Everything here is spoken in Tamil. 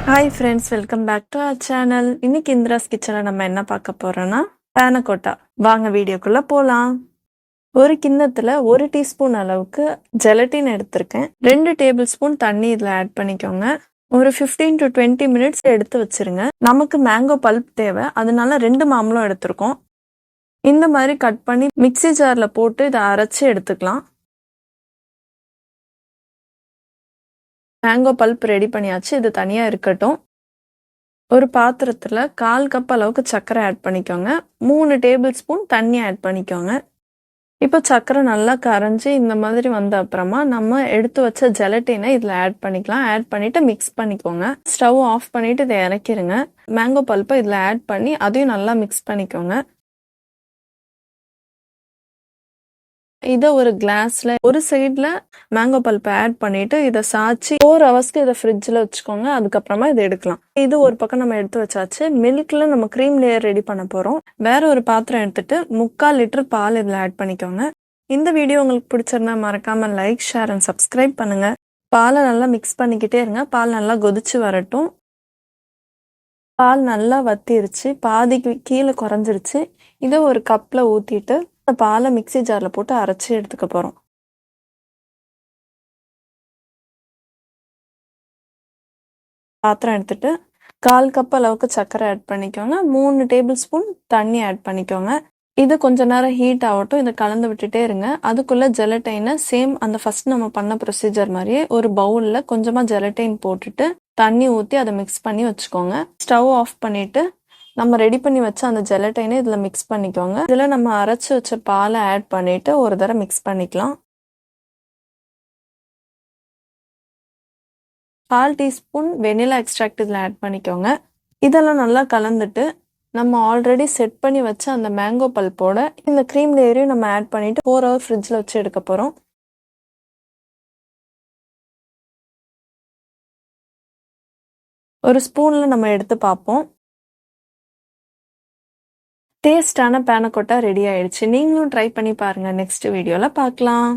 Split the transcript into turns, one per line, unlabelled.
Hi friends, welcome back to our channel. இன்னைக்கு இந்திராஸ் கிச்சனில் நம்ம என்ன பார்க்க போறோம்னா பேனகோட்டா. வாங்க வீடியோக்குள்ள போகலாம். ஒரு கிண்ணத்தில் 1 டீஸ்பூன் அளவுக்கு ஜெலட்டின் எடுத்திருக்கேன். 2 டேபிள் ஸ்பூன் தண்ணி இதில் ஆட் பண்ணிக்கோங்க. ஒரு 15 to 20 மினிட்ஸ் எடுத்து வச்சிருங்க. நமக்கு மேங்கோ பல்ப் தேவை, அதனால 2 மாம்பழம் எடுத்திருக்கோம். இந்த மாதிரி கட் பண்ணி மிக்ஸி ஜாரில் போட்டு இதை அரைச்சி எடுத்துக்கலாம். மேங்கோ பல்ப் ரெடி பண்ணியாச்சு, இது தனியாக இருக்கட்டும். ஒரு பாத்திரத்தில் 1/4 கப் அளவுக்கு சர்க்கரை ஆட் பண்ணிக்கோங்க. 3 டேபிள் ஸ்பூன் தண்ணி ஆட் பண்ணிக்கோங்க. இப்போ சர்க்கரை நல்லா கரைஞ்சி இந்த மாதிரி வந்த அப்புறமா நம்ம எடுத்து வச்ச ஜெலட்டினை இதில் ஆட் பண்ணிக்கலாம். ஆட் பண்ணிட்டு மிக்ஸ் பண்ணிக்கோங்க. ஸ்டவ் ஆஃப் பண்ணிட்டு இதை இறக்கிருங்க. மேங்கோ பல்ப்பை இதில் ஆட் பண்ணி அதையும் நல்லா மிக்ஸ் பண்ணிக்கோங்க. இதை ஒரு கிளாஸ்ல ஒரு சைட்ல மேங்கோ பல்ப்பை ஆட் பண்ணிட்டு இதை சாய்ச்சி 4 ஹவர்ஸ்க்கு இதை ஃப்ரிட்ஜில் வச்சுக்கோங்க. அதுக்கப்புறமா இதை எடுக்கலாம். இது ஒரு பக்கம் நம்ம எடுத்து வச்சாச்சு. மில்க்ல நம்ம க்ரீம் லேயர் ரெடி பண்ண போறோம். வேற ஒரு பாத்திரம் எடுத்துட்டு 3/4 லிட்டர் பால் இதில் ஆட் பண்ணிக்கோங்க. இந்த வீடியோ உங்களுக்கு பிடிச்சிருந்தா மறக்காம லைக், ஷேர் அண்ட் சப்ஸ்கிரைப் பண்ணுங்க. பாலை நல்லா மிக்ஸ் பண்ணிக்கிட்டே இருங்க. பால் நல்லா கொதிச்சு வரட்டும். பால் நல்லா வத்திருச்சு, பாதிக்கு கீழே குறைஞ்சிருச்சு. இதை ஒரு கப்ல ஊத்திட்டு பாலை மிக்ஸி ஜாரில் போட்டு அரைச்சி எடுத்துக்க போகிறோம். பாத்திரம் எடுத்துட்டு 1/4 கப் அளவுக்கு சர்க்கரை ஆட் பண்ணிக்கோங்க. 3 டேபிள் ஸ்பூன் தண்ணி ஆட் பண்ணிக்கோங்க. இது கொஞ்ச நேரம் ஹீட் ஆகட்டும். இதை கலந்து விட்டுட்டே இருங்க. அதுக்குள்ள ஜெலட்டைனை சேம் அந்த ஃபர்ஸ்ட் நம்ம பண்ண ப்ரொசீஜர் மாதிரியே ஒரு பவுல்ல கொஞ்சமா ஜெலட்டைன் போட்டுட்டு தண்ணி ஊற்றி அதை மிக்ஸ் பண்ணி வச்சுக்கோங்க. ஸ்டவ் ஆஃப் பண்ணிட்டு நம்ம ரெடி பண்ணி வச்ச அந்த ஜெலட்டைனை இதில் மிக்ஸ் பண்ணிக்கோங்க. இதில் நம்ம அரைச்சி வச்ச பாலை ஆட் பண்ணிட்டு ஒரு தடவை மிக்ஸ் பண்ணிக்கலாம். 1/4 டீஸ்பூன் வெனிலா எக்ஸ்ட்ராக்ட் இதில் ஆட் பண்ணிக்கோங்க. இதெல்லாம் நல்லா கலந்துட்டு நம்ம ஆல்ரெடி செட் பண்ணி வச்ச அந்த மேங்கோ பல்ப்போட இந்த க்ரீம் லேயரையும் நம்ம ஆட் பண்ணிட்டு 4 ஹவர் ஃப்ரிட்ஜில் வச்சு எடுக்க போகிறோம். ஒரு ஸ்பூனில் நம்ம எடுத்து பார்ப்போம். டேஸ்டான பேனகோட்டா ரெடி ஆயிடுச்சு. நீங்களும் ட்ரை பண்ணி பாருங்க. நெக்ஸ்ட் வீடியோல பார்க்கலாம்.